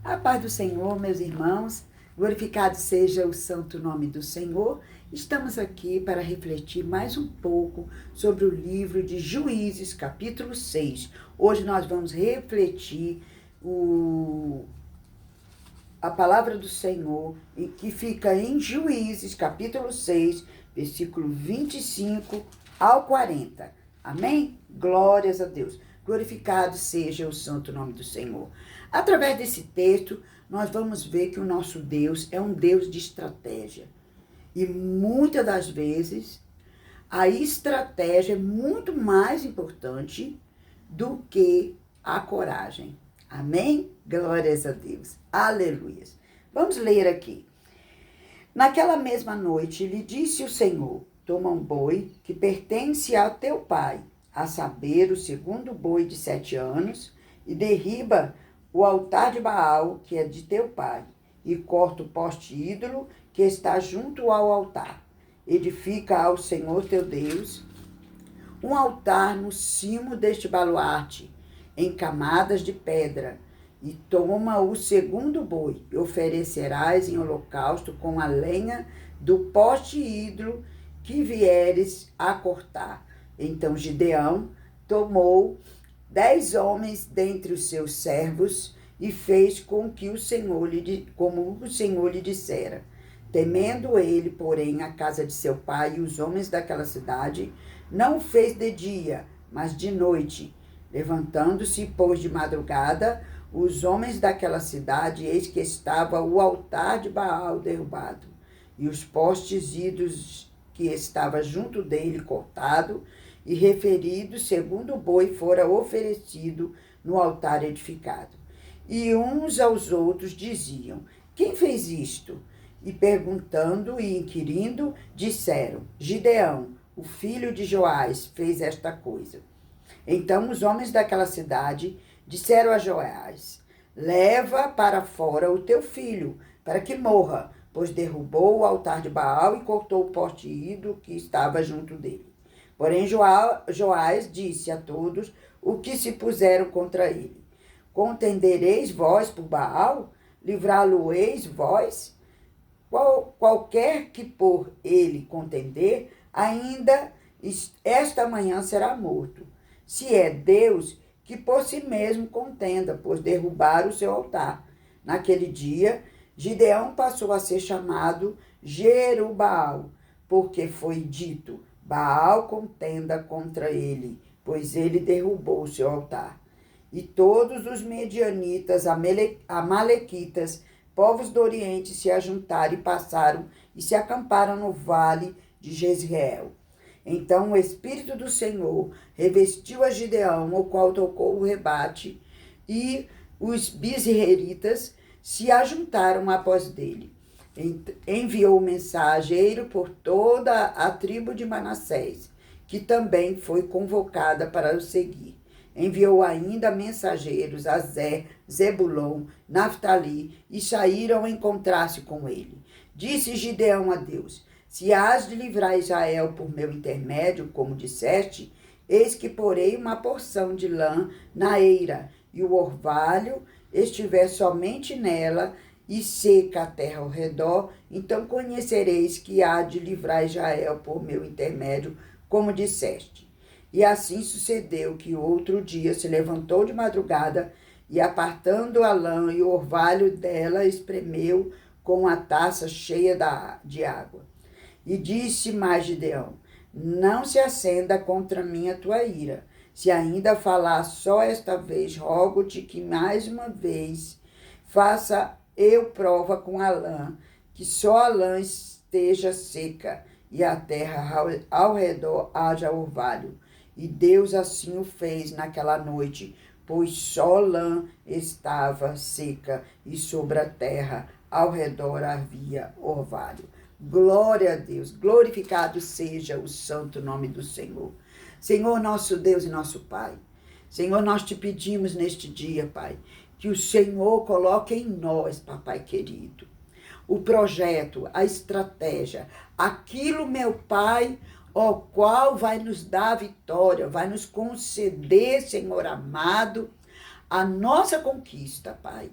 A paz do Senhor, meus irmãos, glorificado seja o santo nome do Senhor. Estamos aqui para refletir mais um pouco sobre o livro de Juízes, capítulo 6. Hoje nós vamos refletir a palavra do Senhor, que fica em Juízes, capítulo 6, versículo 25 ao 40. Amém? Glórias a Deus. Glorificado seja o santo nome do Senhor. Através desse texto, nós vamos ver que o nosso Deus é um Deus de estratégia. E muitas das vezes, a estratégia é muito mais importante do que a coragem. Amém? Glórias a Deus. Aleluia. Vamos ler aqui. Naquela mesma noite, lhe disse o Senhor: toma um boi que pertence a teu pai, a saber, o segundo boi de 7 anos, e derriba o altar de Baal, que é de teu pai, e corta o poste ídolo que está junto ao altar. Edifica ao Senhor teu Deus um altar no cimo deste baluarte, em camadas de pedra, e toma o segundo boi, e oferecerás em holocausto com a lenha do poste ídolo que vieres a cortar. Então Gideão tomou 10 homens dentre os seus servos e fez como o Senhor lhe dissera. Temendo ele, porém, a casa de seu pai e os homens daquela cidade, não o fez de dia, mas de noite. Levantando-se, pois, de madrugada, os homens daquela cidade, eis que estava o altar de Baal derrubado, e os postes ídolos que estava junto dele cortado, e referido segundo o boi fora oferecido no altar edificado. E uns aos outros diziam: quem fez isto? E perguntando e inquirindo, disseram: Gideão, o filho de Joás, fez esta coisa. Então os homens daquela cidade disseram a Joás: leva para fora o teu filho, para que morra, pois derrubou o altar de Baal e cortou o poste ídolo que estava junto dele. Porém Joás disse a todos o que se puseram contra ele: contendereis vós por Baal? Livrá-lo-eis vós? Qualquer que por ele contender, ainda esta manhã será morto. Se é Deus, que por si mesmo contenda, pois derrubar o seu altar. Naquele dia, Gideão passou a ser chamado Jerubbaal, porque foi dito: Baal contenda contra ele, pois ele derrubou o seu altar. E todos os medianitas, amalequitas, povos do Oriente se ajuntaram e passaram e se acamparam no vale de Jezreel. Então o Espírito do Senhor revestiu a Gideão, o qual tocou o rebate, e os bisreeritas se ajuntaram após dele. Enviou mensageiro por toda a tribo de Manassés, que também foi convocada para o seguir. Enviou ainda mensageiros a Zebulon, Naftali, e saíram encontrar-se com ele. Disse Gideão a Deus: se hás de livrar Israel por meu intermédio, como disseste, eis que porei uma porção de lã na eira, e o orvalho estiver somente nela, e seca a terra ao redor, então conhecereis que há de livrar Israel por meu intermédio, como disseste. E assim sucedeu que outro dia se levantou de madrugada, e apartando a lã e o orvalho dela, espremeu com a taça cheia de água. E disse mais Gideão: não se acenda contra mim a tua ira. Se ainda falar só esta vez, rogo-te que mais uma vez faça eu prova com a lã, que só a lã esteja seca, e a terra ao redor haja orvalho. E Deus assim o fez naquela noite, pois só lã estava seca, e sobre a terra ao redor havia orvalho. Glória a Deus, glorificado seja o santo nome do Senhor. Senhor, nosso Deus e nosso Pai, Senhor, nós te pedimos neste dia, Pai, que o Senhor coloque em nós, papai querido, o projeto, a estratégia, aquilo, meu Pai, o qual vai nos dar a vitória, vai nos conceder, Senhor amado, a nossa conquista, Pai.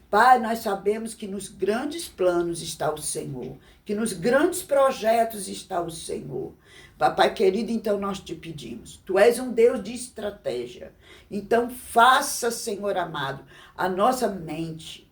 Pai, nós sabemos que nos grandes planos está o Senhor, que nos grandes projetos está o Senhor. Papai querido, então nós te pedimos, tu és um Deus de estratégia. Então faça, Senhor amado, a nossa mente.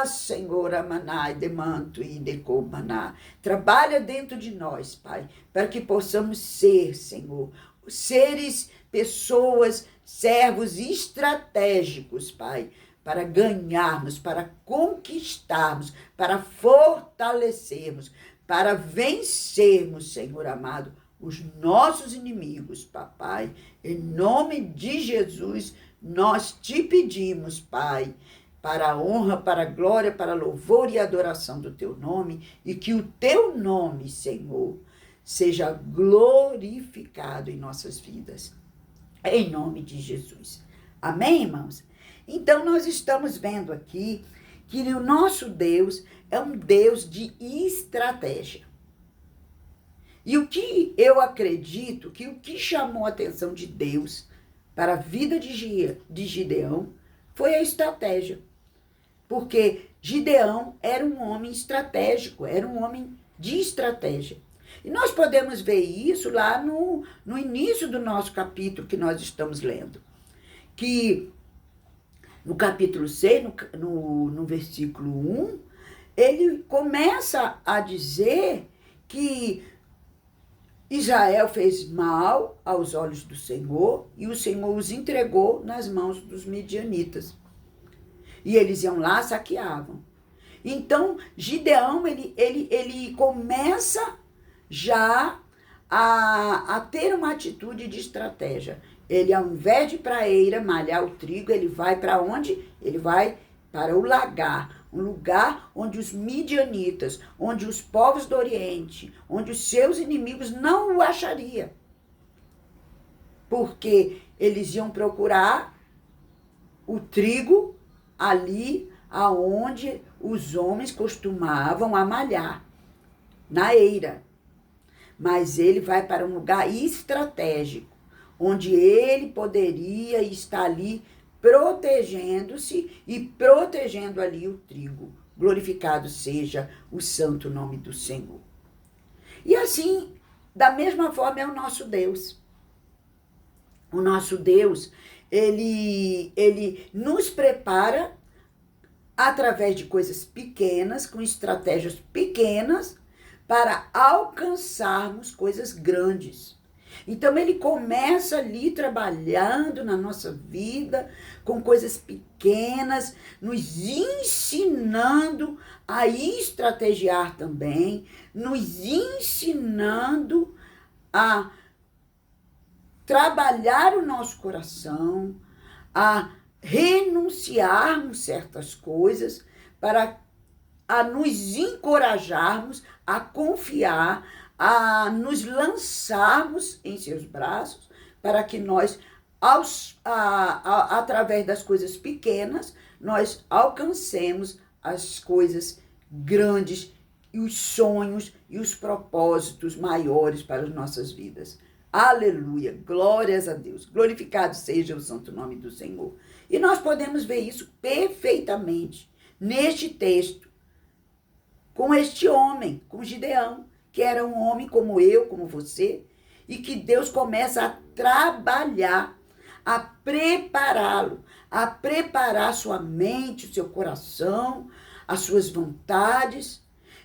Senhor, amanai, demanto e decomaná. Trabalha dentro de nós, Pai, para que possamos ser, Senhor, seres, pessoas, servos estratégicos, Pai, para ganharmos, para conquistarmos, para fortalecermos, para vencermos, Senhor amado, os nossos inimigos, papai. Em nome de Jesus, nós te pedimos, Pai, para a honra, para a glória, para a louvor e adoração do teu nome, e que o teu nome, Senhor, seja glorificado em nossas vidas. Em nome de Jesus. Amém, irmãos? Então, nós estamos vendo aqui que o nosso Deus é um Deus de estratégia. E o que eu acredito que o que chamou a atenção de Deus para a vida de Gideão foi a estratégia. Porque Gideão era um homem estratégico, era um homem de estratégia. E nós podemos ver isso lá no início do nosso capítulo que nós estamos lendo. Que no capítulo 6, no versículo 1, ele começa a dizer que Israel fez mal aos olhos do Senhor e o Senhor os entregou nas mãos dos midianitas. E eles iam lá, saqueavam. Então, Gideão, ele começa já a ter uma atitude de estratégia. Ele, ao invés de ir para a eira malhar o trigo, ele vai para onde? Ele vai para o lagar, um lugar onde os midianitas, onde os povos do Oriente, onde os seus inimigos não o achariam. Porque eles iam procurar o trigo ali aonde os homens costumavam malhar, na eira. Mas ele vai para um lugar estratégico, onde ele poderia estar ali protegendo-se e protegendo ali o trigo. Glorificado seja o santo nome do Senhor. E assim, da mesma forma é o nosso Deus. O nosso Deus, ele nos prepara através de coisas pequenas, com estratégias pequenas, para alcançarmos coisas grandes. Então, ele começa ali trabalhando na nossa vida, com coisas pequenas, nos ensinando a estrategiar também, nos ensinando a trabalhar o nosso coração, a renunciarmos certas coisas, para a nos encorajarmos a confiar, a nos lançarmos em seus braços, para que nós, através das coisas pequenas, nós alcancemos as coisas grandes e os sonhos e os propósitos maiores para as nossas vidas. Aleluia, glórias a Deus, glorificado seja o santo nome do Senhor. E nós podemos ver isso perfeitamente neste texto, com este homem, com Gideão, que era um homem como eu, como você, e que Deus começa a trabalhar, a prepará-lo, a preparar sua mente, o seu coração, as suas vontades,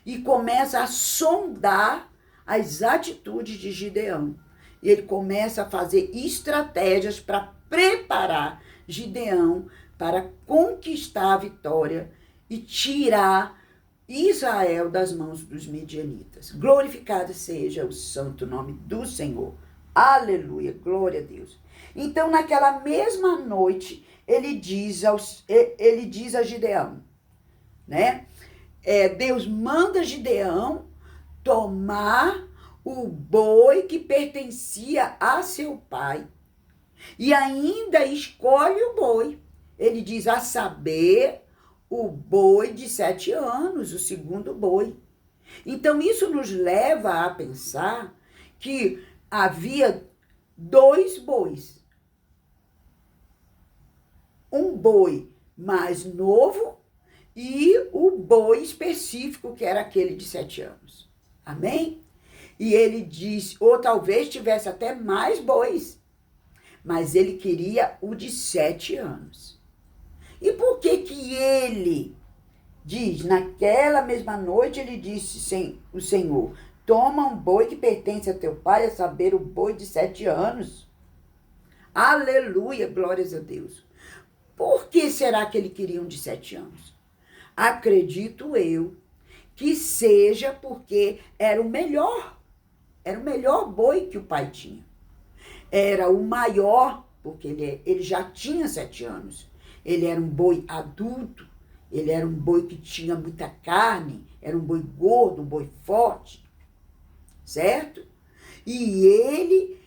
e começa a sondar as atitudes de Gideão. E ele começa a fazer estratégias para preparar Gideão para conquistar a vitória e tirar Israel das mãos dos midianitas. Glorificado seja o santo nome do Senhor. Aleluia, glória a Deus. Então, naquela mesma noite, ele diz a Gideão, né? Deus manda Gideão tomar o boi que pertencia a seu pai. E ainda escolhe o boi. Ele diz, a saber, o boi de 7 anos, o segundo boi. Então, isso nos leva a pensar que havia 2 bois. Um boi mais novo e o boi específico, que era aquele de 7 anos. Amém? E ele disse, ou talvez tivesse até mais bois, mas ele queria o de 7 anos. E por que que ele diz, naquela mesma noite ele disse, o Senhor, toma um boi que pertence a teu pai, a saber, o boi de 7 anos. Aleluia, glórias a Deus. Por que será que ele queria um de 7 anos? Acredito eu que seja porque era o melhor boi que o pai tinha. Era o maior, porque ele já tinha 7 anos. Ele era um boi adulto, ele era um boi que tinha muita carne, era um boi gordo, um boi forte, certo? E ele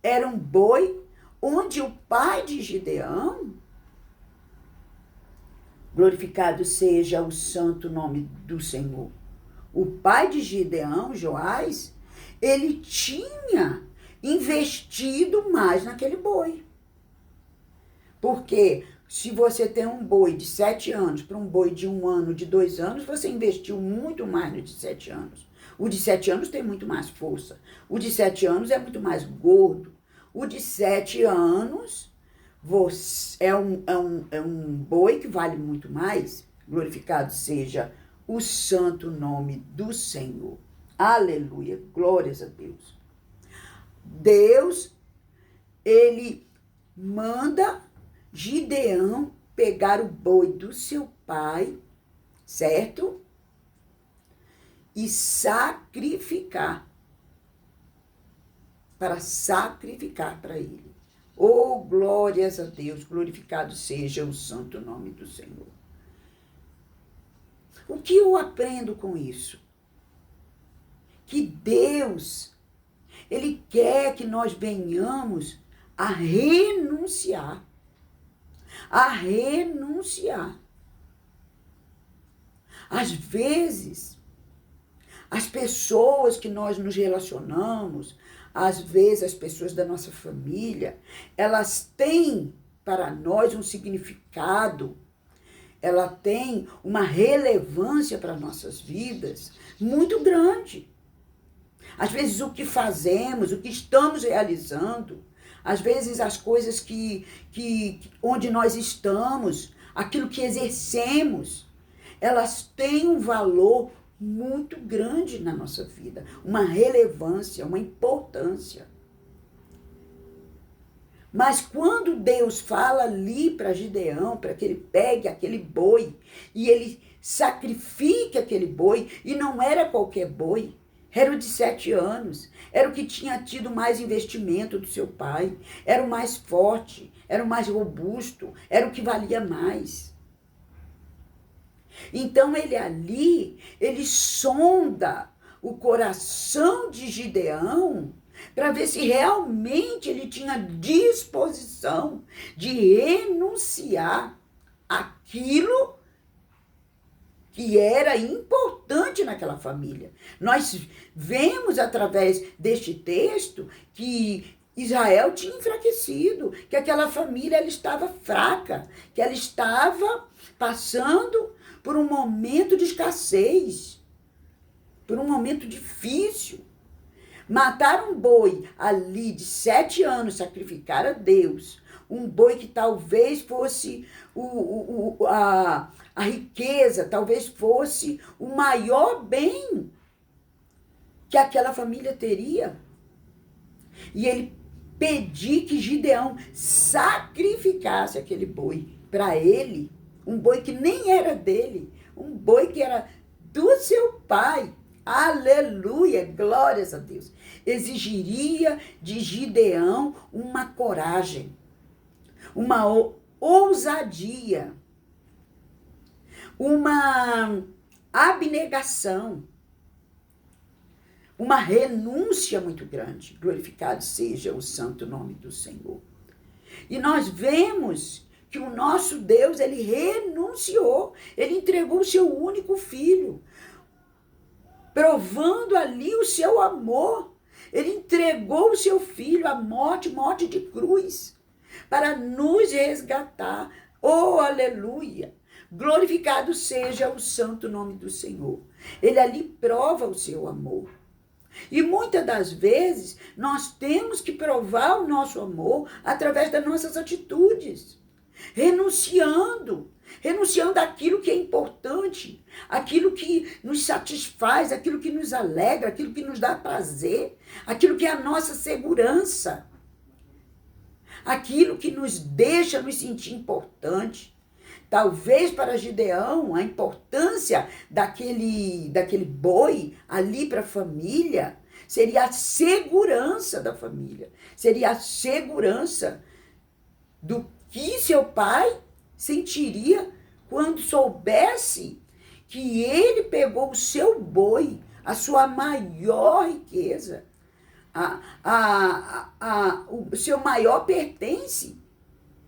era um boi onde o pai de Gideão, glorificado seja o santo nome do Senhor, o pai de Gideão, Joás, ele tinha investido mais naquele boi. Porque se você tem um boi de 7 anos para um boi de 1 ano, de 2 anos, você investiu muito mais no de 7 anos. O de 7 anos tem muito mais força. O de 7 anos é muito mais gordo. O de 7 anos é um boi que vale muito mais. Glorificado seja o santo nome do Senhor. Aleluia, glórias a Deus. Deus, ele manda Gideão pegar o boi do seu pai, certo? E sacrificar. Para sacrificar para ele. Oh, glórias a Deus, glorificado seja o santo nome do Senhor. O que eu aprendo com isso? Que Deus, ele quer que nós venhamos a renunciar. A renunciar. Às vezes, as pessoas que nós nos relacionamos, às vezes as pessoas da nossa família, elas têm para nós um significado, ela tem uma relevância para nossas vidas muito grande. Às vezes o que fazemos, o que estamos realizando, às vezes as coisas onde nós estamos, aquilo que exercemos, elas têm um valor muito grande na nossa vida, uma relevância, uma importância. Mas quando Deus fala ali para Gideão, para que ele pegue aquele boi e ele sacrifique aquele boi, e não era qualquer boi, era o de 7 anos, era o que tinha tido mais investimento do seu pai, era o mais forte, era o mais robusto, era o que valia mais. Então ele sonda o coração de Gideão para ver se realmente ele tinha disposição de renunciar aquilo que era importante naquela família. Nós vemos através deste texto que Israel tinha enfraquecido, que aquela família ela estava fraca, que ela estava passando por um momento de escassez, por um momento difícil. Matar um boi ali de 7 anos, sacrificar a Deus, um boi que talvez fosse a riqueza, talvez fosse o maior bem que aquela família teria. E ele pediu que Gideão sacrificasse aquele boi para ele, um boi que nem era dele, um boi que era do seu pai. Aleluia, glórias a Deus. Exigiria de Gideão uma coragem, uma ousadia, uma abnegação, uma renúncia muito grande. Glorificado seja o santo nome do Senhor. E nós vemos que o nosso Deus, ele renunciou, ele entregou o seu único filho, provando ali o seu amor. Ele entregou o seu filho à morte de cruz, para nos resgatar. Oh, aleluia! Glorificado seja o santo nome do Senhor. Ele ali prova o seu amor. E muitas das vezes nós temos que provar o nosso amor através das nossas atitudes, renunciando àquilo que é importante, aquilo que nos satisfaz, aquilo que nos alegra, aquilo que nos dá prazer, aquilo que é a nossa segurança, aquilo que nos deixa nos sentir importante. Talvez para Gideão a importância daquele boi ali para a família seria a segurança da família, seria a segurança do que seu pai sentiria quando soubesse que ele pegou o seu boi, a sua maior riqueza, o seu maior pertence,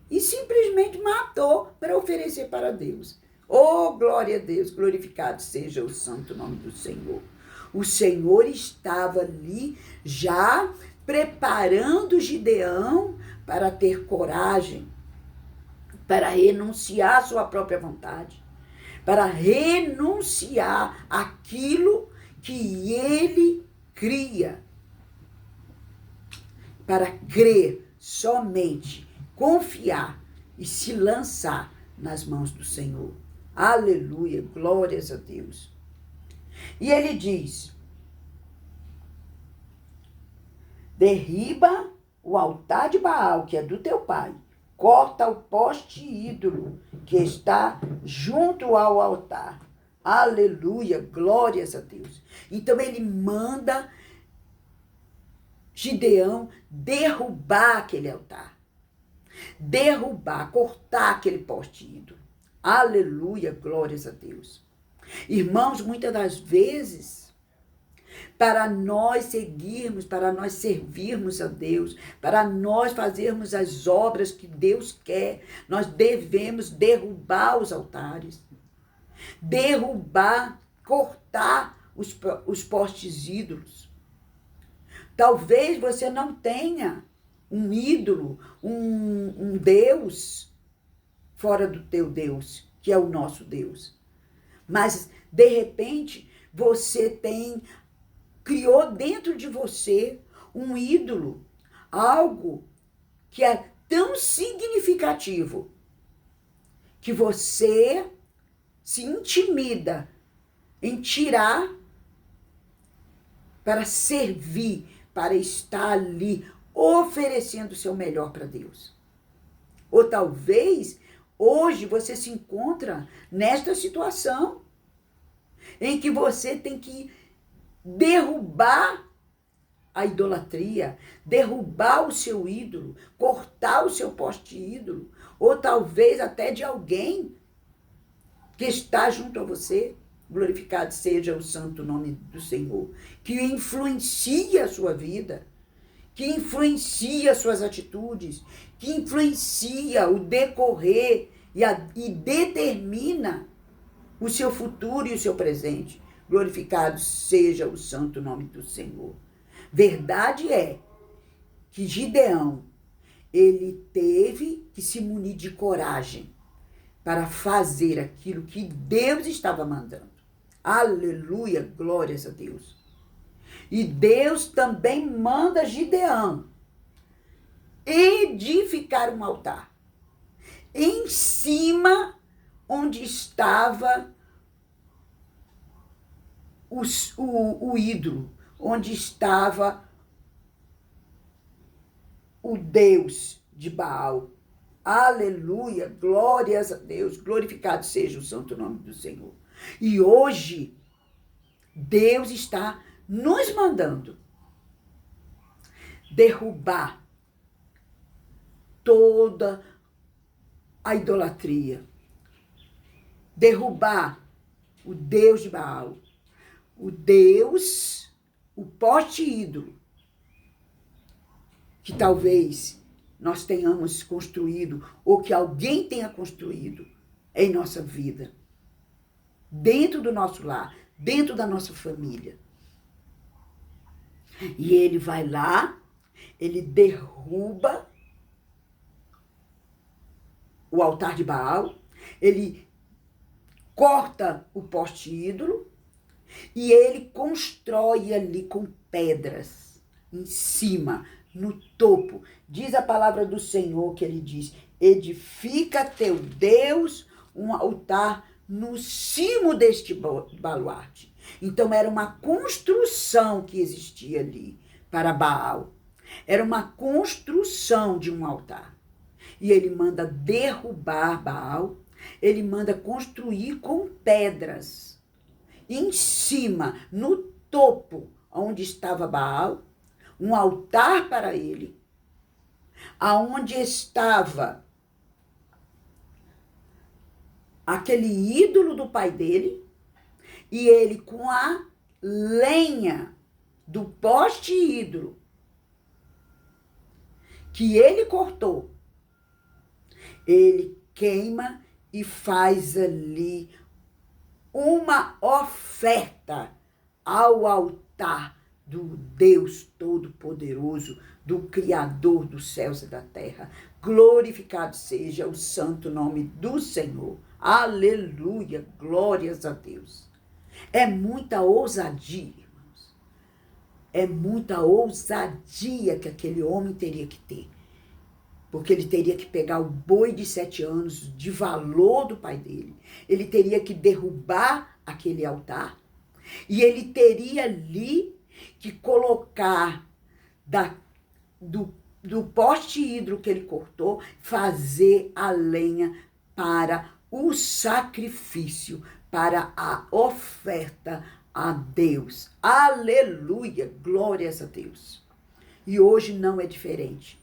e simplesmente matou para oferecer para Deus. Oh, glória a Deus, glorificado seja o santo nome do Senhor. O Senhor estava ali já preparando Gideão para ter coragem, para renunciar à sua própria vontade, para renunciar àquilo que ele cria, para crer somente, confiar e se lançar nas mãos do Senhor. Aleluia, glórias a Deus. E ele diz: derriba o altar de Baal, que é do teu pai, corta o poste ídolo que está junto ao altar. Aleluia, glórias a Deus. Então ele manda Gideão derrubar aquele altar. Derrubar, cortar aquele poste ídolo. Aleluia, glórias a Deus. Irmãos, muitas das vezes, para nós seguirmos, para nós servirmos a Deus, para nós fazermos as obras que Deus quer, nós devemos derrubar os altares, derrubar, cortar os postes ídolos. Talvez você não tenha um ídolo, um Deus fora do teu Deus, que é o nosso Deus. Mas, de repente, você criou dentro de você um ídolo, algo que é tão significativo que você se intimida em tirar para servir, para estar ali oferecendo o seu melhor para Deus. Ou talvez hoje você se encontra nesta situação em que você tem que derrubar a idolatria, derrubar o seu ídolo, cortar o seu poste ídolo, ou talvez até de alguém que está junto a você. Glorificado seja o santo nome do Senhor, que influencia a sua vida, que influencia as suas atitudes, que influencia o decorrer e determina o seu futuro e o seu presente. Glorificado seja o santo nome do Senhor. Verdade é que Gideão, ele teve que se munir de coragem para fazer aquilo que Deus estava mandando. Aleluia, glórias a Deus. E Deus também manda Gideão edificar um altar em cima onde estava o ídolo, onde estava o Deus de Baal. Aleluia, glórias a Deus, glorificado seja o santo nome do Senhor. E hoje, Deus está nos mandando derrubar toda a idolatria, derrubar o Deus de Baal, o poste ídolo, que talvez nós tenhamos construído, ou que alguém tenha construído em nossa vida, dentro do nosso lar, dentro da nossa família. E ele vai lá, ele derruba o altar de Baal, ele corta o poste ídolo e ele constrói ali com pedras em cima, no topo. Diz a palavra do Senhor que ele diz: edifica teu Deus um altar no cimo deste baluarte. Então era uma construção que existia ali para Baal. Era uma construção de um altar. E ele manda derrubar Baal, ele manda construir com pedras. Em cima, no topo, onde estava Baal, um altar para ele, aonde estava aquele ídolo do pai dele, e ele com a lenha do poste ídolo que ele cortou, ele queima e faz ali uma oferta ao altar do Deus Todo-Poderoso, do Criador dos céus e da terra. Glorificado seja o santo nome do Senhor. Aleluia, glórias a Deus. É muita ousadia, irmãos. É muita ousadia que aquele homem teria que ter. Porque ele teria que pegar o boi de 7 anos de valor do pai dele. Ele teria que derrubar aquele altar. E ele teria ali que colocar do poste hidro que ele cortou, fazer a lenha para o sacrifício, para a oferta a Deus. Aleluia, glórias a Deus. E hoje não é diferente.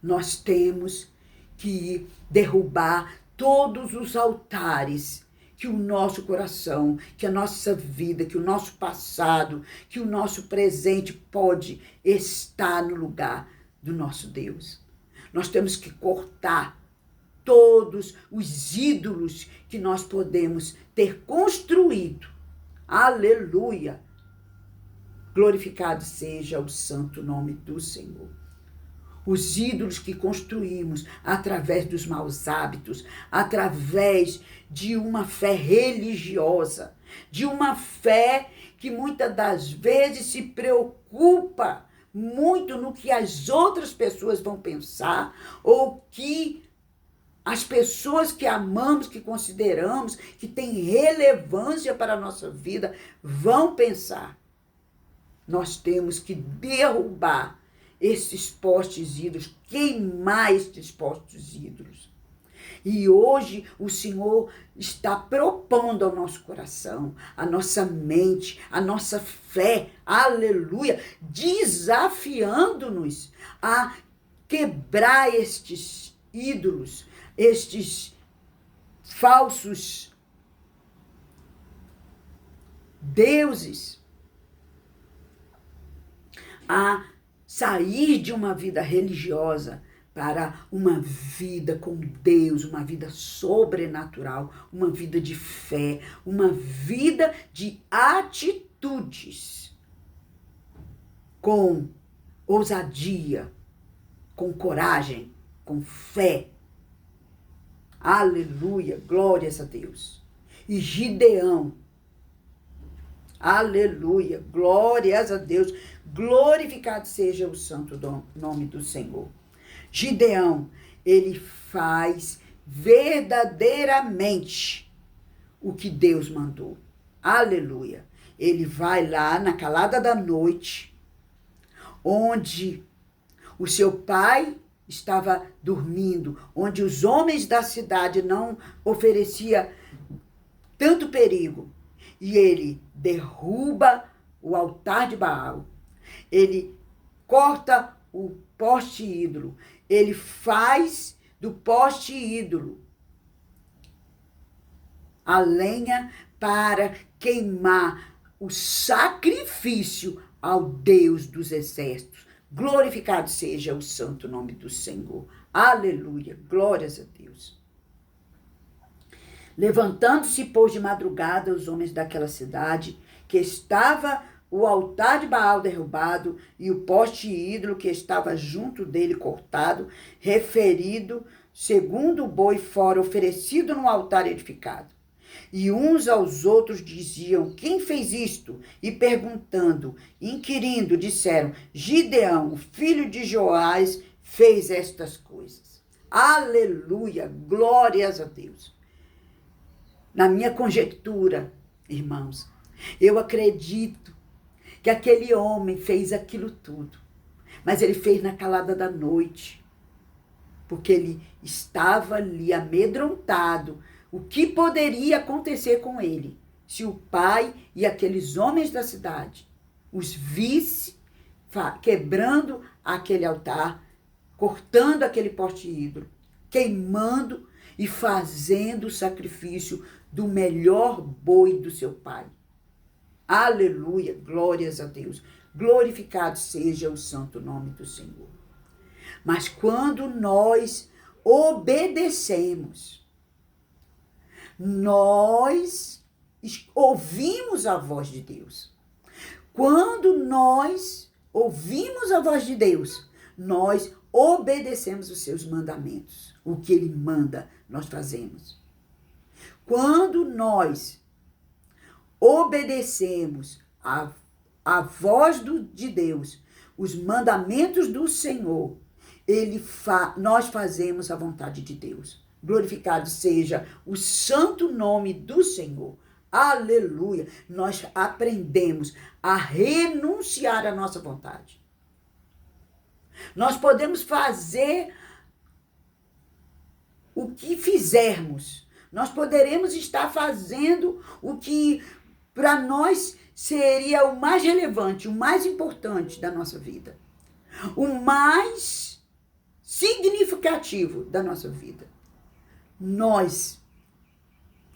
Nós temos que derrubar todos os altares que o nosso coração, que a nossa vida, que o nosso passado, que o nosso presente pode estar no lugar do nosso Deus. Nós temos que cortar todos os ídolos que nós podemos ter construído. Aleluia! Glorificado seja o santo nome do Senhor. Os ídolos que construímos através dos maus hábitos, através de uma fé religiosa, de uma fé que muitas das vezes se preocupa muito no que as outras pessoas vão pensar, ou que as pessoas que amamos, que consideramos, que têm relevância para a nossa vida, vão pensar. Nós temos que derrubar esses postes ídolos, queimar esses postes ídolos. E hoje o Senhor está propondo ao nosso coração, à nossa mente, à nossa fé, aleluia, desafiando-nos a quebrar estes ídolos, estes falsos deuses, a sair de uma vida religiosa para uma vida com Deus, uma vida sobrenatural, uma vida de fé, uma vida de atitudes, com ousadia, com coragem, com fé. Aleluia, glórias a Deus. E Gideão, aleluia, glórias a Deus, glorificado seja o santo nome do Senhor. Gideão, ele faz verdadeiramente o que Deus mandou. Aleluia. Ele vai lá na calada da noite, onde o seu pai estava dormindo, onde os homens da cidade não ofereciam tanto perigo. E ele derruba o altar de Baal. Ele corta o poste ídolo. Ele faz do poste ídolo a lenha para queimar o sacrifício ao Deus dos exércitos. Glorificado seja o santo nome do Senhor. Aleluia, glórias a Deus. Levantando-se, pois, de madrugada, os homens daquela cidade, que estava o altar de Baal derrubado e o poste ídolo que estava junto dele cortado, referido segundo o boi fora oferecido no altar edificado. E uns aos outros diziam: quem fez isto? E perguntando, inquirindo, disseram: Gideão, filho de Joás, fez estas coisas. Aleluia, glórias a Deus. Na minha conjectura, irmãos, eu acredito que aquele homem fez aquilo tudo, mas ele fez na calada da noite, porque ele estava ali amedrontado. O que poderia acontecer com ele se o pai e aqueles homens da cidade os visse quebrando aquele altar, cortando aquele poste ídolo, queimando e fazendo o sacrifício do melhor boi do seu pai. Aleluia, glórias a Deus. Glorificado seja o santo nome do Senhor. Mas quando nós obedecemos, nós ouvimos a voz de Deus. Quando nós ouvimos a voz de Deus, nós obedecemos os seus mandamentos. O que ele manda, nós fazemos. Quando nós obedecemos a voz de Deus, os mandamentos do Senhor, nós fazemos a vontade de Deus. Glorificado seja o santo nome do Senhor. Aleluia. Nós aprendemos a renunciar à nossa vontade. Nós podemos fazer o que fizermos. Nós poderemos estar fazendo o que para nós seria o mais relevante, o mais importante da nossa vida. O mais significativo da nossa vida. Nós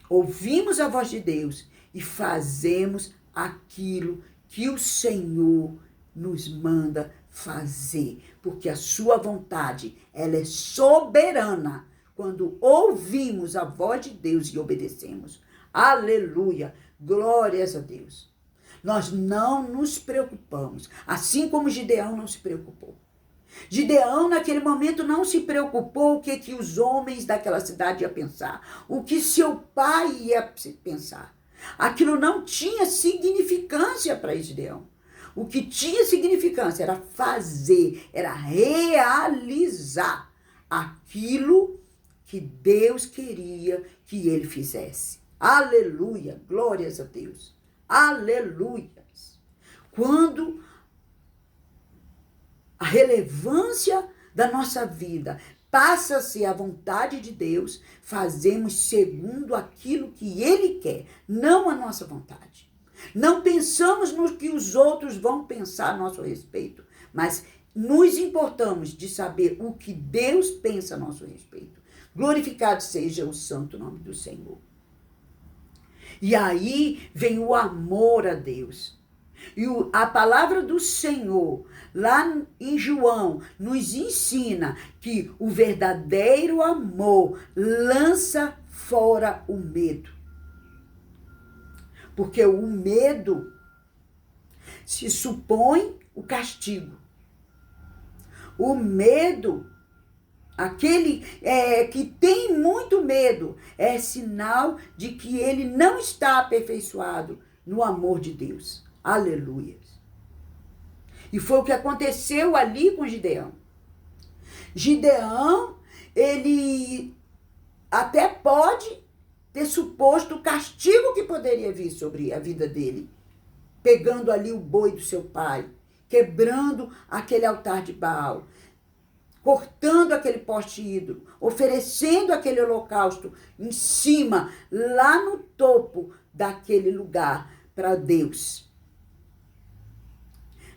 ouvimos a voz de Deus e fazemos aquilo que o Senhor nos manda fazer, porque a sua vontade, ela é soberana quando ouvimos a voz de Deus e obedecemos. Aleluia, glórias a Deus. Nós não nos preocupamos, assim como Gideão não se preocupou. Gideão, naquele momento, não se preocupou o que os homens daquela cidade iam pensar, o que seu pai ia pensar. Aquilo não tinha significância para Gideão. O que tinha significância era fazer, era realizar aquilo que Deus queria que ele fizesse. Aleluia, glórias a Deus. Aleluia. Quando a relevância da nossa vida passa a ser a vontade de Deus, fazemos segundo aquilo que Ele quer, não a nossa vontade. Não pensamos no que os outros vão pensar a nosso respeito, mas nos importamos de saber o que Deus pensa a nosso respeito. Glorificado seja o santo nome do Senhor. E aí vem o amor a Deus. E a palavra do Senhor, lá em João, nos ensina que o verdadeiro amor lança fora o medo. Porque o medo se supõe o castigo. O medo, aquele que tem muito medo, é sinal de que ele não está aperfeiçoado no amor de Deus. Aleluia. E foi o que aconteceu ali com Gideão. Gideão, ele até pode ter suposto o castigo que poderia vir sobre a vida dele, pegando ali o boi do seu pai, quebrando aquele altar de Baal, cortando aquele poste ídolo, oferecendo aquele holocausto em cima, lá no topo daquele lugar para Deus.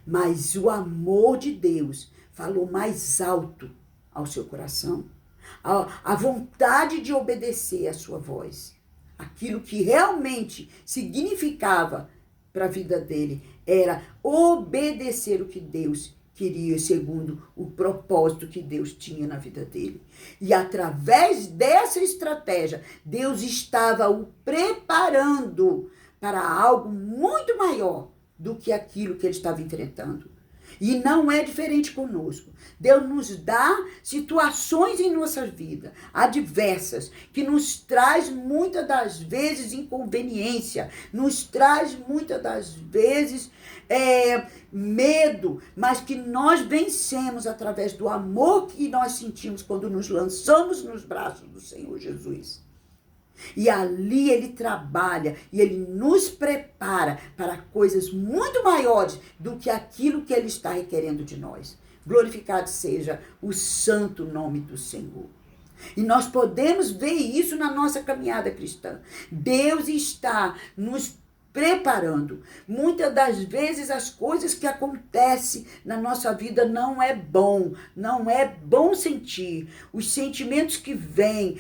Mas o amor de Deus falou mais alto ao seu coração. A vontade de obedecer à sua voz. Aquilo que realmente significava para a vida dele era obedecer o que Deus queria, segundo o propósito que Deus tinha na vida dele. E através dessa estratégia, Deus estava o preparando para algo muito maior do que aquilo que ele estava enfrentando. E não é diferente conosco. Deus nos dá situações em nossa vida, adversas, que nos traz muitas das vezes inconveniência, nos traz muitas das vezes medo, mas que nós vencemos através do amor que nós sentimos quando nos lançamos nos braços do Senhor Jesus. E ali ele trabalha e ele nos prepara para coisas muito maiores do que aquilo que ele está requerendo de nós. Glorificado seja o santo nome do Senhor. E nós podemos ver isso na nossa caminhada cristã. Deus está nos preparando. Muitas das vezes as coisas que acontecem na nossa vida não é bom sentir. Os sentimentos que vêm,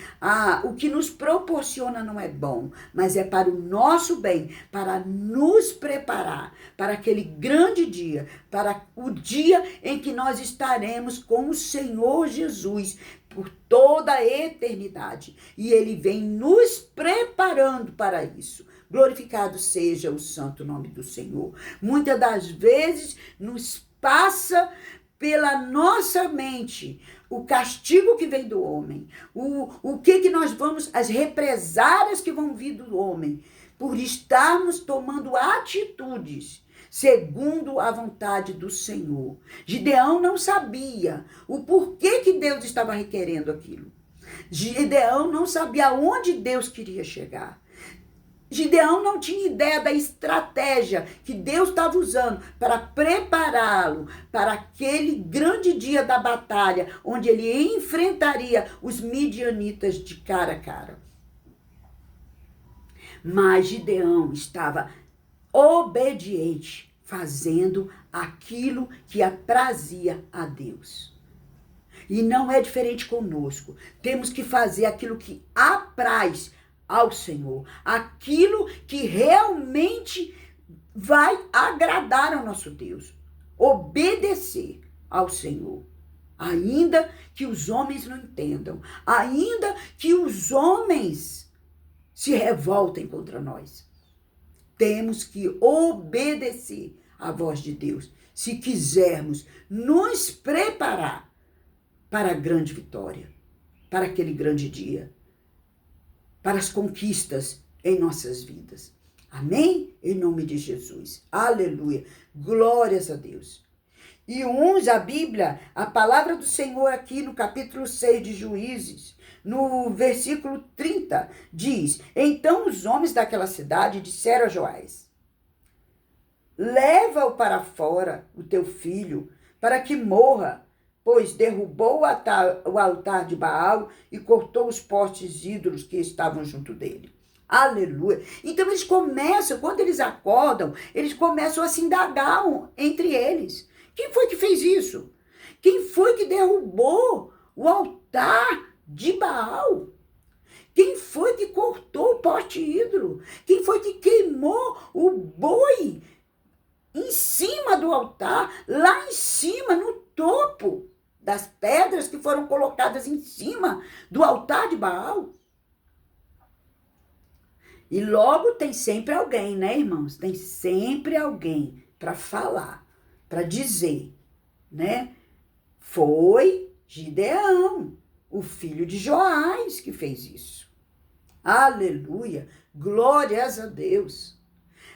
o que nos proporciona não é bom, mas é para o nosso bem, para nos preparar para aquele grande dia, para o dia em que nós estaremos com o Senhor Jesus por toda a eternidade. E ele vem nos preparando para isso. Glorificado seja o santo nome do Senhor. Muitas das vezes nos passa pela nossa mente o castigo que vem do homem, o que nós vamos, as represálias que vão vir do homem, por estarmos tomando atitudes segundo a vontade do Senhor. Gideão não sabia o porquê que Deus estava requerendo aquilo. Gideão não sabia aonde Deus queria chegar. Gideão não tinha ideia da estratégia que Deus estava usando para prepará-lo para aquele grande dia da batalha, onde ele enfrentaria os midianitas de cara a cara. Mas Gideão estava obediente, fazendo aquilo que aprazia a Deus. E não é diferente conosco. Temos que fazer aquilo que apraz ao Senhor, aquilo que realmente vai agradar ao nosso Deus, obedecer ao Senhor, ainda que os homens não entendam, ainda que os homens se revoltem contra nós. Temos que obedecer à voz de Deus, se quisermos nos preparar para a grande vitória, para aquele grande dia, para as conquistas em nossas vidas. Amém? Em nome de Jesus. Aleluia. Glórias a Deus. E uns, a Bíblia, a palavra do Senhor aqui no capítulo 6 de Juízes, no versículo 30, diz: Então os homens daquela cidade disseram a Joás: Leva-o para fora, o teu filho, para que morra, pois derrubou o altar de Baal e cortou os postes ídolos que estavam junto dele. Aleluia. Então eles começam, quando eles acordam, eles começam a se indagar entre eles. Quem foi que fez isso? Quem foi que derrubou o altar de Baal? Quem foi que cortou o poste ídolo? Quem foi que queimou o boi em cima do altar, lá em cima, no topo das pedras que foram colocadas em cima do altar de Baal? E logo tem sempre alguém, né, irmãos? Tem sempre alguém para falar, para dizer, né? Foi Gideão, o filho de Joás, que fez isso. Aleluia, glórias a Deus.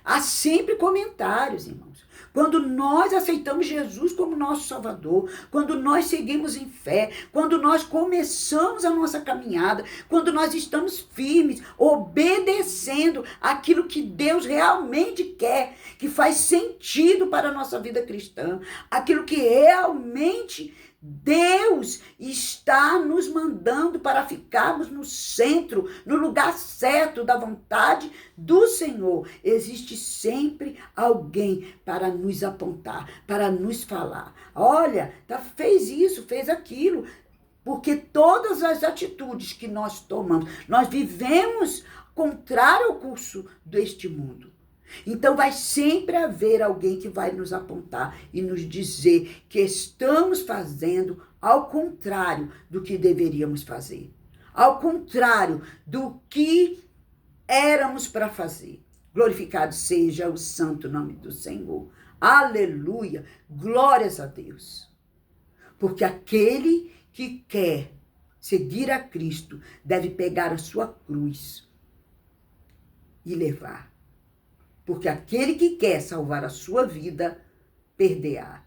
Há sempre comentários, irmãos. Quando nós aceitamos Jesus como nosso Salvador, quando nós seguimos em fé, quando nós começamos a nossa caminhada, quando nós estamos firmes, obedecendo aquilo que Deus realmente quer, que faz sentido para a nossa vida cristã, aquilo que realmente Deus está nos mandando para ficarmos no centro, no lugar certo da vontade do Senhor. Existe sempre alguém para nos apontar, para nos falar. Olha, fez isso, fez aquilo. Porque todas as atitudes que nós tomamos, nós vivemos contrário ao curso deste mundo. Então vai sempre haver alguém que vai nos apontar e nos dizer que estamos fazendo ao contrário do que deveríamos fazer. Ao contrário do que éramos para fazer. Glorificado seja o santo nome do Senhor. Aleluia. Glórias a Deus. Porque aquele que quer seguir a Cristo deve pegar a sua cruz e levar. Porque aquele que quer salvar a sua vida, perderá.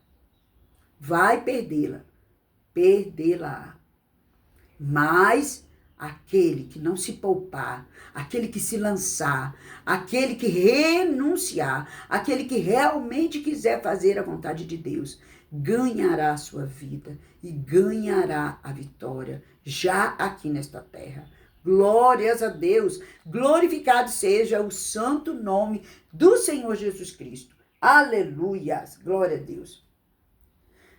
Vai perdê-la. Mas aquele que não se poupar, aquele que se lançar, aquele que renunciar, aquele que realmente quiser fazer a vontade de Deus, ganhará a sua vida e ganhará a vitória já aqui nesta terra. Glórias a Deus, glorificado seja o santo nome do Senhor Jesus Cristo. Aleluias, glória a Deus.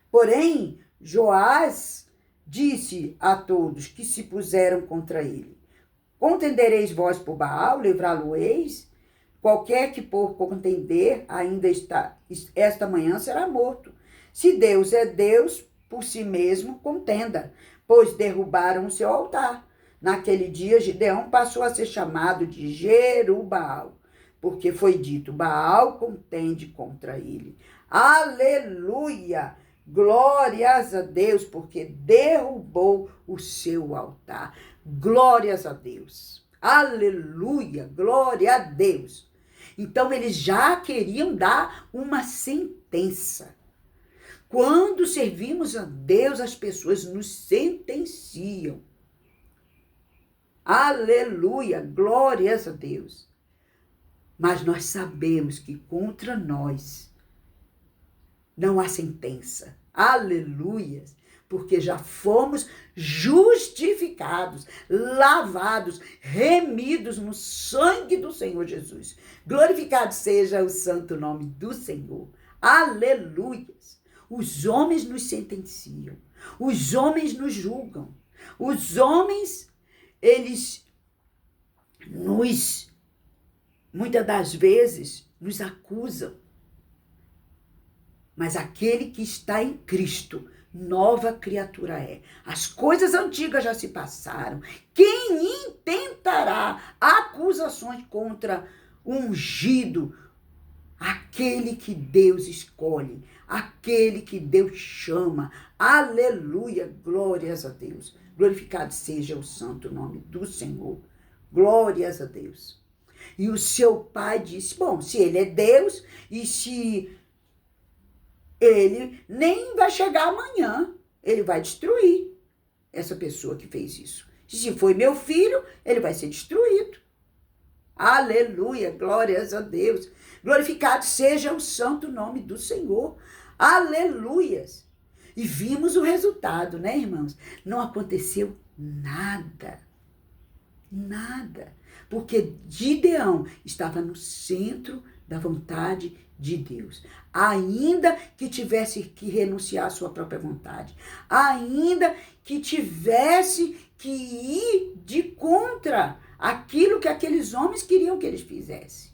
Porém, Joás disse a todos que se puseram contra ele: contendereis vós por Baal, livrá-lo-eis? Qualquer que por contender ainda esta manhã será morto. Se Deus é Deus, por si mesmo contenda, pois derrubaram o seu altar. Naquele dia, Gideão passou a ser chamado de Jerubbaal, porque foi dito: Baal contende contra ele. Aleluia! Glórias a Deus, porque derrubou o seu altar. Glórias a Deus. Aleluia! Glória a Deus. Então, eles já queriam dar uma sentença. Quando servimos a Deus, as pessoas nos sentenciam. Aleluia, glórias a Deus. Mas nós sabemos que contra nós não há sentença. Aleluias, porque já fomos justificados, lavados, remidos no sangue do Senhor Jesus. Glorificado seja o santo nome do Senhor. Aleluias. Os homens nos sentenciam, os homens nos julgam, os homens, eles muitas das vezes, nos acusam. Mas aquele que está em Cristo, nova criatura é. As coisas antigas já se passaram. Quem intentará acusações contra o ungido? Aquele que Deus escolhe, aquele que Deus chama. Aleluia, glórias a Deus. Glorificado seja o santo nome do Senhor. Glórias a Deus. E o seu pai disse: bom, se ele é Deus e se ele nem vai chegar amanhã, ele vai destruir essa pessoa que fez isso. Se foi meu filho, ele vai ser destruído. Aleluia, glórias a Deus. Glorificado seja o santo nome do Senhor. Aleluias. E vimos o resultado, né, irmãos? Não aconteceu nada. Nada. Porque Gideão estava no centro da vontade de Deus. Ainda que tivesse que renunciar à sua própria vontade. Ainda que tivesse que ir de contra aquilo que aqueles homens queriam que eles fizessem.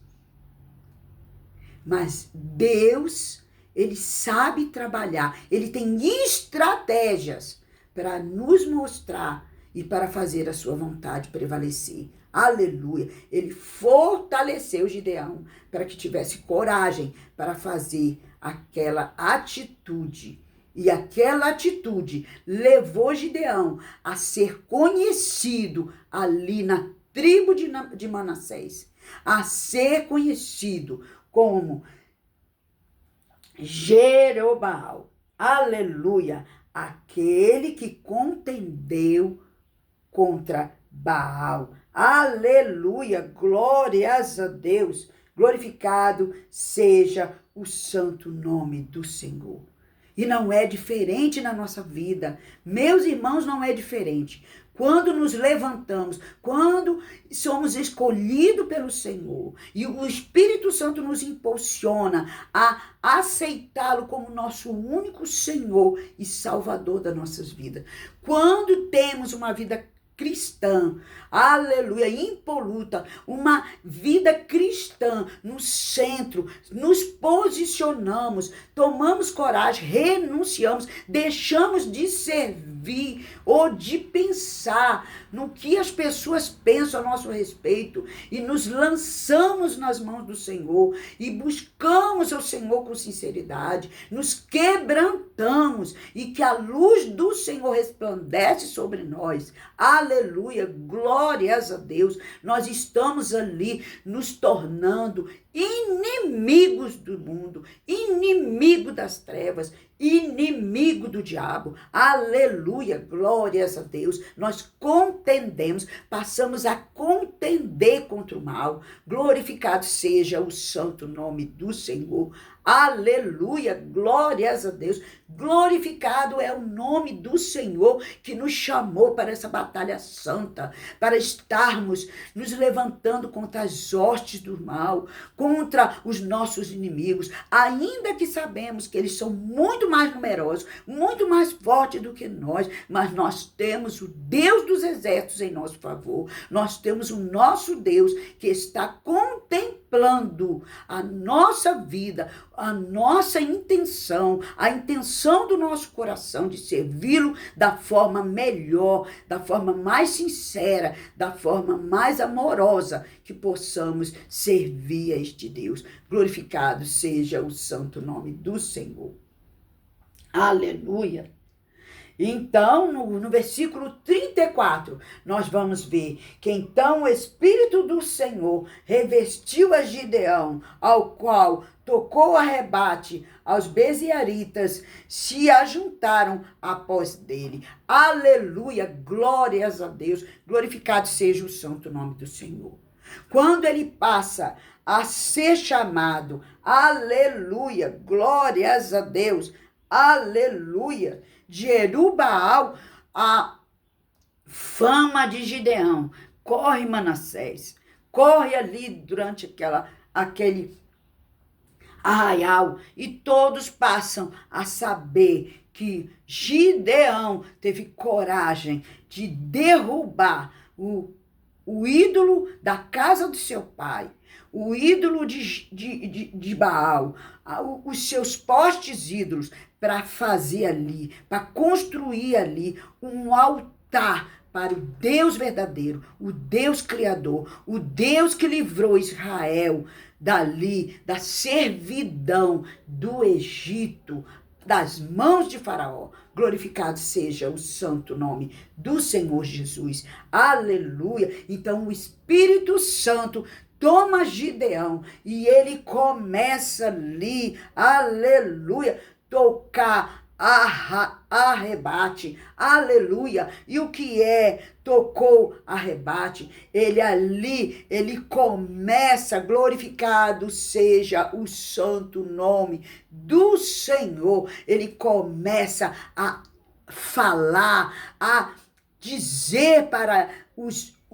Mas Deus, ele sabe trabalhar, ele tem estratégias para nos mostrar e para fazer a sua vontade prevalecer. Aleluia! Ele fortaleceu Gideão para que tivesse coragem para fazer aquela atitude. E aquela atitude levou Gideão a ser conhecido ali na tribo de Manassés, a ser conhecido como Jerubbaal. Aleluia! Aquele que contendeu contra Baal. Aleluia! Glórias a Deus! Glorificado seja o santo nome do Senhor. E não é diferente na nossa vida. Meus irmãos, não é diferente. Quando nos levantamos, quando somos escolhidos pelo Senhor e o Espírito Santo nos impulsiona a aceitá-lo como nosso único Senhor e Salvador das nossas vidas. Quando temos uma vida cristã, aleluia, impoluta, uma vida cristã no centro, nos posicionamos, tomamos coragem, renunciamos, deixamos de servir ou de pensar no que as pessoas pensam a nosso respeito e nos lançamos nas mãos do Senhor e buscamos o Senhor com sinceridade, nos quebrantamos e que a luz do Senhor resplandece sobre nós. Aleluia, glórias a Deus. Nós estamos ali nos tornando inimigos do mundo, inimigo das trevas, inimigo do diabo. Aleluia, glórias a Deus. Nós contendemos, passamos a contender contra o mal. Glorificado seja o santo nome do Senhor. Aleluia, glórias a Deus. Glorificado é o nome do Senhor que nos chamou para essa batalha santa, para estarmos nos levantando contra as hostes do mal, contra os nossos inimigos, ainda que sabemos que eles são muito mais numerosos, muito mais fortes do que nós, mas nós temos o Deus dos exércitos em nosso favor, nós temos o nosso Deus que está contemplando a nossa vida, a nossa intenção, a intenção do nosso coração de servi-lo da forma melhor, da forma mais sincera, da forma mais amorosa que possamos servir a este Deus. Glorificado seja o santo nome do Senhor. Aleluia. Então, no versículo 34, nós vamos ver que então o Espírito do Senhor revestiu a Gideão, ao qual tocou a rebate aos beziaritas, se ajuntaram após dele. Aleluia, glórias a Deus, glorificado seja o santo nome do Senhor. Quando ele passa a ser chamado, aleluia, glórias a Deus, aleluia, de Jerubaal, a fama de Gideão corre Manassés, corre ali durante aquele arraial, e todos passam a saber que Gideão teve coragem de derrubar o ídolo da casa do seu pai, o ídolo de Baal, os seus postes ídolos, para fazer ali, para construir ali um altar para o Deus verdadeiro, o Deus criador, o Deus que livrou Israel dali, da servidão do Egito, das mãos de Faraó. Glorificado seja o santo nome do Senhor Jesus. Aleluia. Então o Espírito Santo toma Gideão e ele começa ali, aleluia, tocar arrebate, aleluia. E o que tocou arrebate? Ele começa, glorificado seja o santo nome do Senhor. Ele começa a falar, a dizer para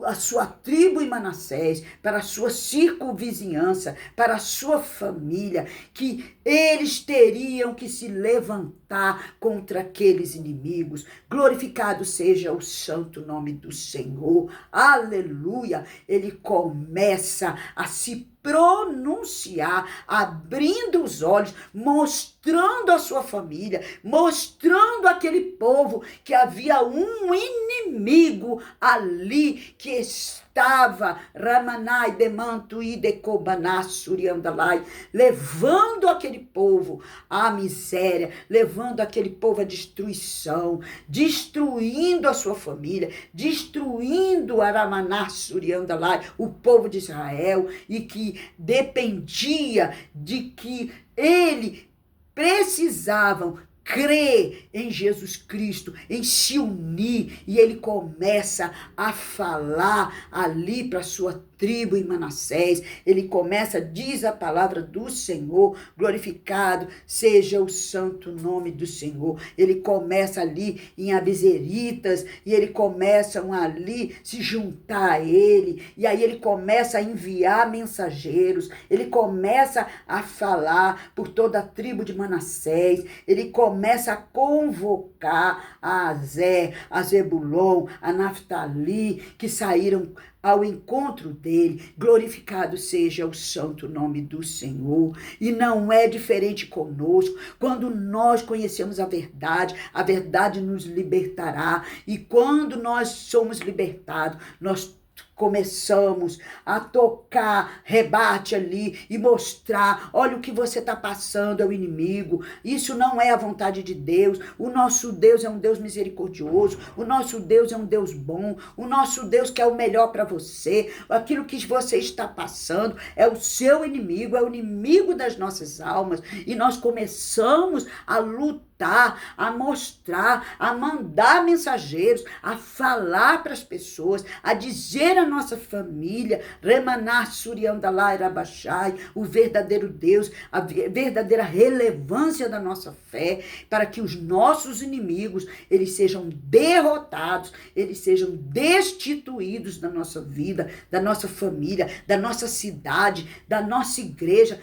a sua tribo em Manassés, para a sua circunvizinhança, para a sua família, que eles teriam que se levantar contra aqueles inimigos. Glorificado seja o santo nome do Senhor. Aleluia. Ele começa a se pronunciar, abrindo os olhos, mostrando a sua família, mostrando aquele povo que havia um inimigo ali que estava Ramanai demanto e decobanassuri andalai, levando aquele povo à miséria, levando aquele povo à destruição, destruindo a sua família, destruindo Aramanassuri andalai, o povo de Israel, e que dependia de que ele precisavam crer em Jesus Cristo, em se unir, e ele começa a falar ali para sua tribo em Manassés. Ele começa, diz a palavra do Senhor, glorificado seja o santo nome do Senhor. Ele começa ali em Abizeritas, e ele começam ali se juntar a ele, e aí ele começa a enviar mensageiros, ele começa a falar por toda a tribo de Manassés, ele começa a convocar a Azé, a Zebulon, a Naftali, que saíram ao encontro dele. Glorificado seja o santo nome do Senhor. E não é diferente conosco. Quando nós conhecemos a verdade nos libertará. E quando nós somos libertados, nós começamos a tocar, rebate ali e mostrar, olha o que você está passando, é o inimigo, isso não é a vontade de Deus, o nosso Deus é um Deus misericordioso, o nosso Deus é um Deus bom, o nosso Deus quer o melhor para você, aquilo que você está passando é o seu inimigo, é o inimigo das nossas almas, e nós começamos a lutar, a mostrar, a mandar mensageiros, a falar para as pessoas, a dizer a nossa família, Remanar Suriandalai Rabachai, o verdadeiro Deus, a verdadeira relevância da nossa fé, para que os nossos inimigos, eles sejam derrotados, eles sejam destituídos da nossa vida, da nossa família, da nossa cidade, da nossa igreja,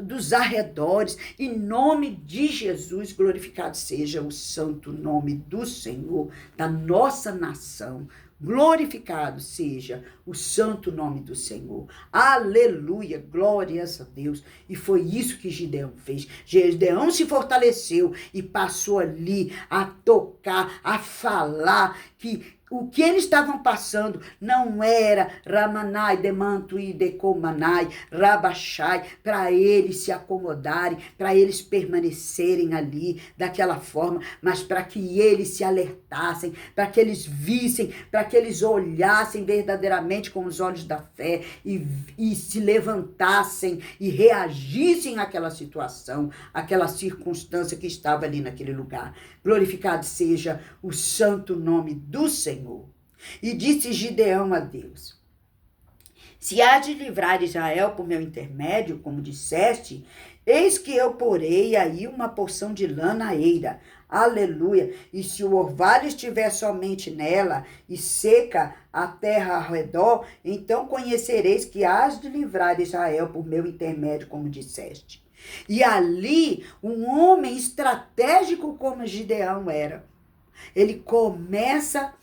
dos arredores, em nome de Jesus, glorificado seja o santo nome do Senhor, da nossa nação. Glorificado seja o santo nome do Senhor. Aleluia, glórias a Deus. E foi isso que Gideão fez. Gideão se fortaleceu e passou ali a tocar, a falar que o que eles estavam passando não era Ramanai, Demantui, Decomanai, Rabachai, para eles se acomodarem, para eles permanecerem ali daquela forma, mas para que eles se alertassem, para que eles vissem, para que eles olhassem verdadeiramente com os olhos da fé e se levantassem e reagissem àquela situação, àquela circunstância que estava ali naquele lugar. Glorificado seja o santo nome do Senhor. E disse Gideão a Deus: se há de livrar Israel por meu intermédio, como disseste, eis que eu porei aí uma porção de lã na eira. Aleluia! E se o orvalho estiver somente nela e seca a terra ao redor, então conhecereis que hás de livrar Israel por meu intermédio, como disseste. E ali, um homem estratégico como Gideão era, ele começa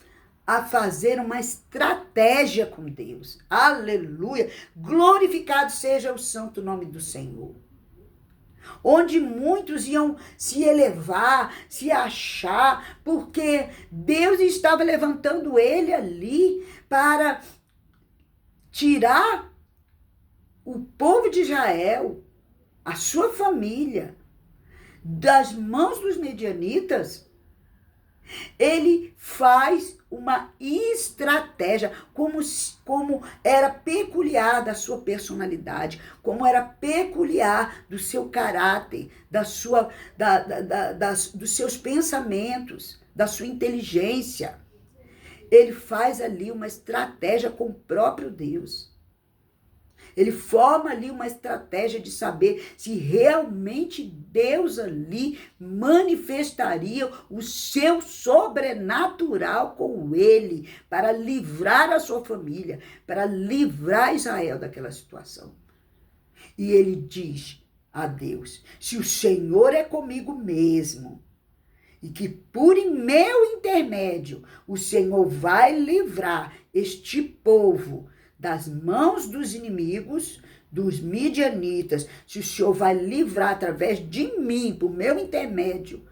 a fazer uma estratégia com Deus. Aleluia! Glorificado seja o santo nome do Senhor. Onde muitos iam se elevar, se achar, porque Deus estava levantando ele ali para tirar o povo de Israel, a sua família, das mãos dos medianitas. Ele faz uma estratégia, como era peculiar da sua personalidade, como era peculiar do seu caráter, dos seus pensamentos, da sua inteligência. Ele faz ali uma estratégia com o próprio Deus. Ele forma ali uma estratégia de saber se realmente Deus ali manifestaria o seu sobrenatural com ele, para livrar a sua família, para livrar Israel daquela situação. E ele diz a Deus: se o Senhor é comigo mesmo, e que por meu intermédio o Senhor vai livrar este povo das mãos dos inimigos, dos midianitas, se o Senhor vai livrar através de mim, por meu intermédio,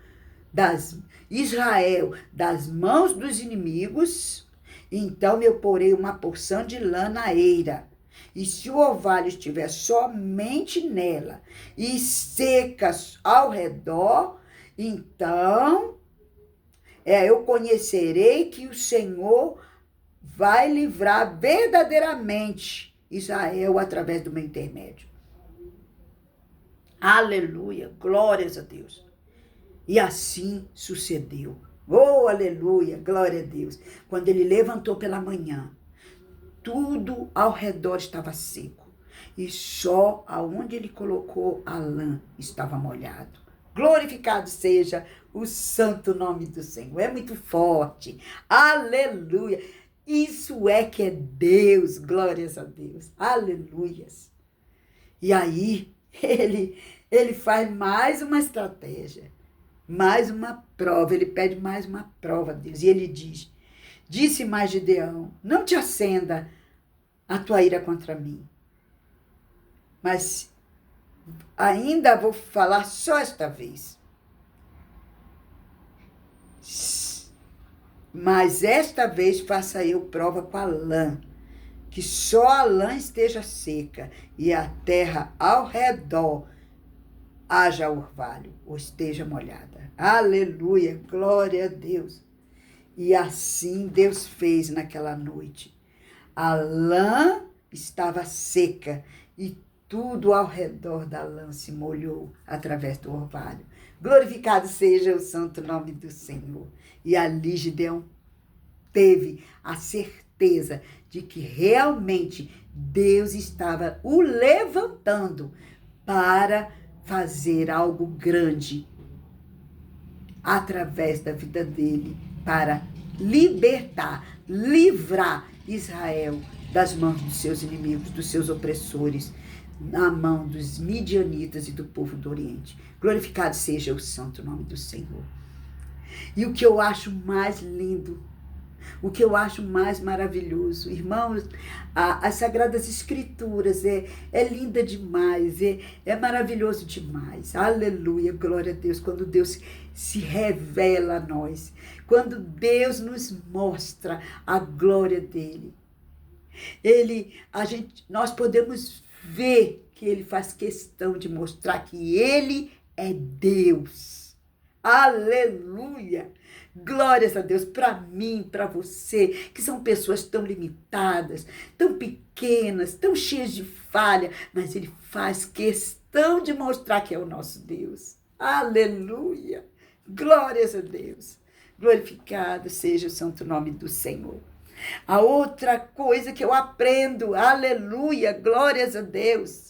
Israel das mãos dos inimigos, então eu porei uma porção de lã na eira. E se o orvalho estiver somente nela e secas ao redor, então eu conhecerei que o Senhor vai livrar verdadeiramente Israel através do meu intermédio. Aleluia, glórias a Deus. E assim sucedeu. Oh, aleluia, glória a Deus. Quando ele levantou pela manhã, tudo ao redor estava seco. E só aonde ele colocou a lã estava molhado. Glorificado seja o santo nome do Senhor. É muito forte. Aleluia. Isso é que é Deus. Glórias a Deus. Aleluias. E aí, ele faz mais uma estratégia, mais uma prova. Ele pede mais uma prova a Deus. E ele diz: disse mais Gideão: não te acenda a tua ira contra mim, mas ainda vou falar só esta vez. Mas esta vez faça eu prova com a lã, que só a lã esteja seca e a terra ao redor haja orvalho ou esteja molhada. Aleluia, glória a Deus. E assim Deus fez naquela noite. A lã estava seca e tudo ao redor da lã se molhou através do orvalho. Glorificado seja o santo nome do Senhor. E ali Gideão teve a certeza de que realmente Deus estava o levantando para fazer algo grande através da vida dele, para libertar, livrar Israel das mãos dos seus inimigos, dos seus opressores, na mão dos midianitas e do povo do Oriente. Glorificado seja o santo nome do Senhor. E o que eu acho mais lindo, o que eu acho mais maravilhoso, irmãos, as Sagradas Escrituras é linda demais, é maravilhoso demais. Aleluia, glória a Deus, quando Deus se revela a nós, quando Deus nos mostra a glória dele. Nós podemos ver que ele faz questão de mostrar que ele é Deus. Aleluia! Glórias a Deus para mim, para você, que são pessoas tão limitadas, tão pequenas, tão cheias de falha, mas ele faz questão de mostrar que é o nosso Deus. Aleluia! Glórias a Deus. Glorificado seja o santo nome do Senhor. A outra coisa que eu aprendo, aleluia, glórias a Deus.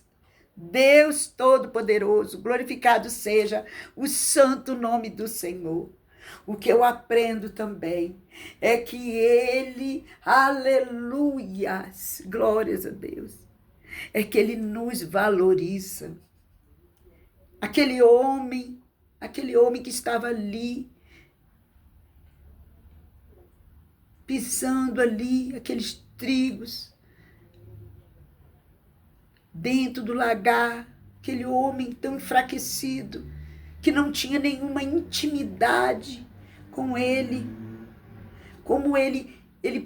Deus Todo-Poderoso, glorificado seja o santo nome do Senhor. O que eu aprendo também é que ele, aleluia, glórias a Deus, é que ele nos valoriza. Aquele homem que estava ali, pisando ali, aqueles trigos, dentro do lagar, aquele homem tão enfraquecido, que não tinha nenhuma intimidade com ele, como ele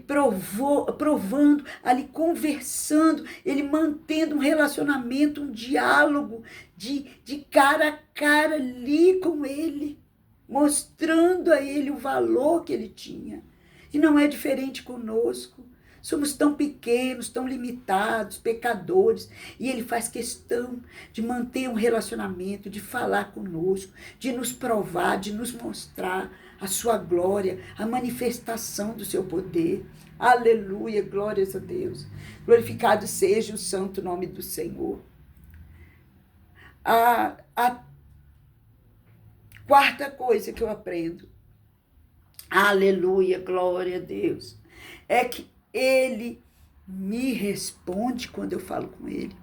provando, ali conversando, ele mantendo um relacionamento, um diálogo de cara a cara ali com ele, mostrando a ele o valor que ele tinha. E não é diferente conosco. Somos tão pequenos, tão limitados, pecadores, e ele faz questão de manter um relacionamento, de falar conosco, de nos provar, de nos mostrar a sua glória, a manifestação do seu poder. Aleluia, glórias a Deus. Glorificado seja o santo nome do Senhor. A quarta coisa que eu aprendo, aleluia, glória a Deus, é que ele me responde quando eu falo com ele.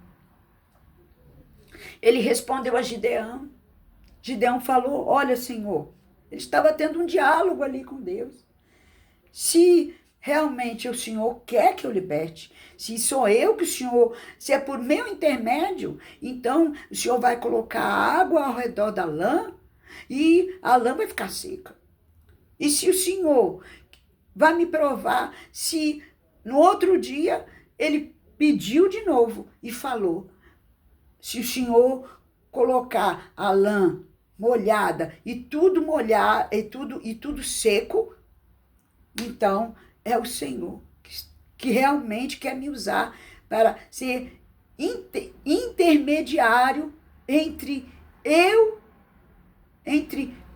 Ele respondeu a Gideão. Gideão falou: olha, Senhor, ele estava tendo um diálogo ali com Deus. Se realmente o Senhor quer que eu liberte, se sou eu que o Senhor, se é por meu intermédio, então o Senhor vai colocar água ao redor da lã e a lã vai ficar seca. E se o Senhor vai me provar, se no outro dia ele pediu de novo e falou, se o Senhor colocar a lã molhada e tudo molhar e tudo seco, então é o Senhor que realmente quer me usar para ser intermediário entre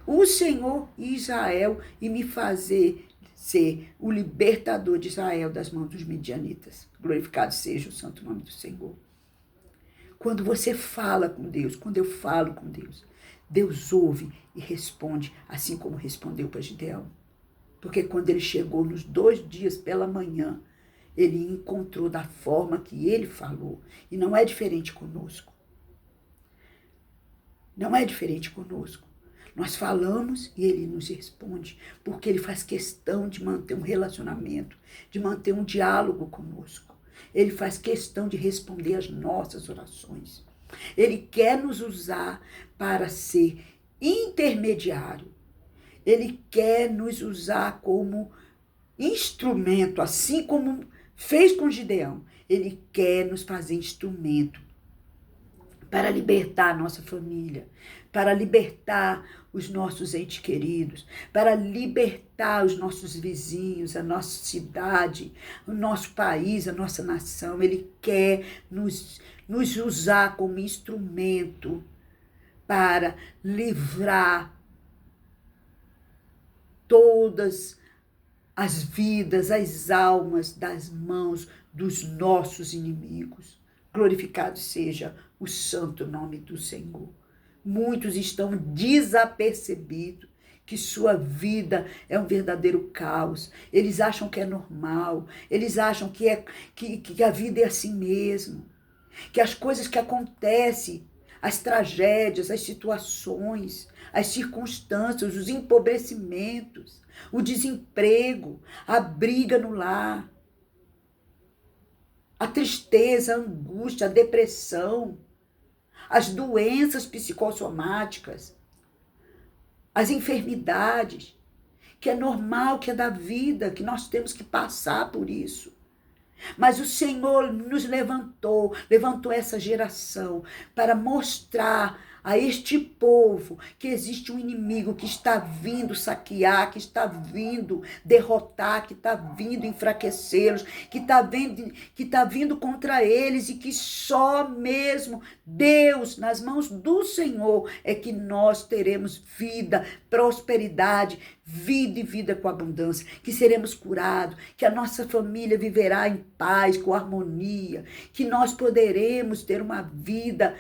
o Senhor e Israel e me fazer ser o libertador de Israel das mãos dos midianitas. Glorificado seja o santo nome do Senhor. Quando você fala com Deus, quando eu falo com Deus, Deus ouve e responde, assim como respondeu para Gideão. Porque quando ele chegou nos 2 dias pela manhã, ele encontrou da forma que ele falou. E não é diferente conosco. Não é diferente conosco. Nós falamos e ele nos responde, porque ele faz questão de manter um relacionamento, de manter um diálogo conosco. Ele faz questão de responder às nossas orações. Ele quer nos usar para ser intermediário. Ele quer nos usar como instrumento, assim como fez com Gideão. Ele quer nos fazer instrumento para libertar a nossa família, para libertar os nossos entes queridos, para libertar os nossos vizinhos, a nossa cidade, o nosso país, a nossa nação. Ele quer nos usar como instrumento para livrar todas as vidas, as almas das mãos dos nossos inimigos. Glorificado seja o santo nome do Senhor. Muitos estão desapercebidos que sua vida é um verdadeiro caos. Eles acham que é normal, eles acham que a vida é assim mesmo, que as coisas que acontecem, as tragédias, as situações, as circunstâncias, os empobrecimentos, o desemprego, a briga no lar, a tristeza, a angústia, a depressão, as doenças psicossomáticas, as enfermidades, que é normal, que é da vida, que nós temos que passar por isso. Mas o Senhor nos levantou essa geração para mostrar a este povo que existe um inimigo que está vindo saquear, que está vindo derrotar, que está vindo enfraquecê-los, que está vindo contra eles e que só mesmo Deus, nas mãos do Senhor, é que nós teremos vida, prosperidade, vida e vida com abundância, que seremos curados, que a nossa família viverá em paz, com harmonia, que nós poderemos ter uma vida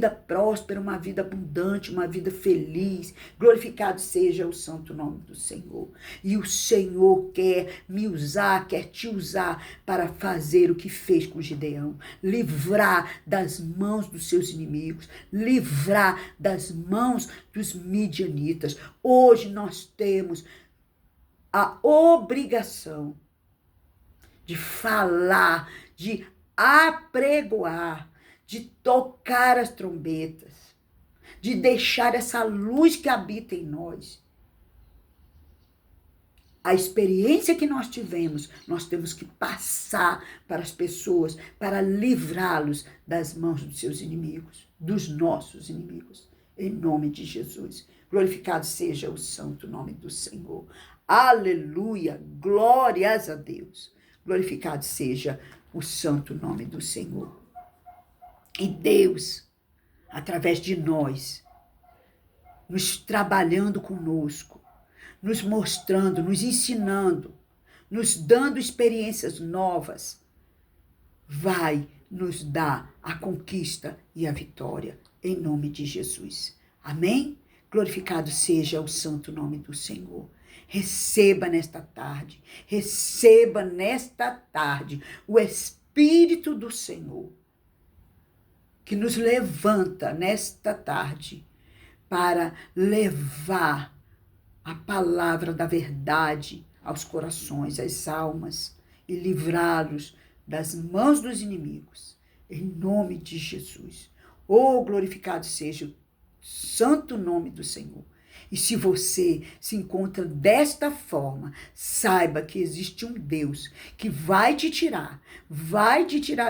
próspera, uma vida abundante, uma vida feliz. Glorificado seja o santo nome do Senhor. E o Senhor quer me usar, quer te usar para fazer o que fez com Gideão, livrar das mãos dos seus inimigos, livrar das mãos dos midianitas. Hoje nós temos a obrigação de falar, de apregoar, de tocar as trombetas, de deixar essa luz que habita em nós. A experiência que nós tivemos, nós temos que passar para as pessoas, para livrá-los das mãos dos seus inimigos, dos nossos inimigos, em nome de Jesus. Glorificado seja o santo nome do Senhor. Aleluia, glórias a Deus. Glorificado seja o santo nome do Senhor. E Deus, através de nós, nos trabalhando conosco, nos mostrando, nos ensinando, nos dando experiências novas, vai nos dar a conquista e a vitória, em nome de Jesus. Amém? Glorificado seja o santo nome do Senhor. Receba nesta tarde o Espírito do Senhor, que nos levanta nesta tarde para levar a palavra da verdade aos corações, às almas, e livrá-los das mãos dos inimigos, em nome de Jesus. Oh, glorificado seja o santo nome do Senhor. E se você se encontra desta forma, saiba que existe um Deus que vai te tirar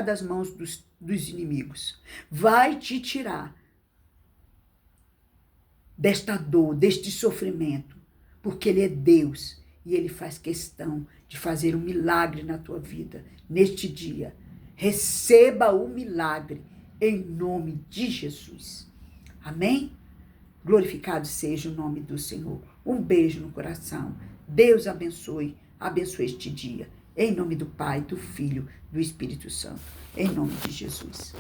das mãos dos inimigos, vai te tirar desta dor, deste sofrimento, porque Ele é Deus e Ele faz questão de fazer um milagre na tua vida neste dia. Receba o milagre em nome de Jesus. Amém? Glorificado seja o nome do Senhor. Um beijo no coração. Deus abençoe este dia. Em nome do Pai, do Filho, do Espírito Santo. Em nome de Jesus.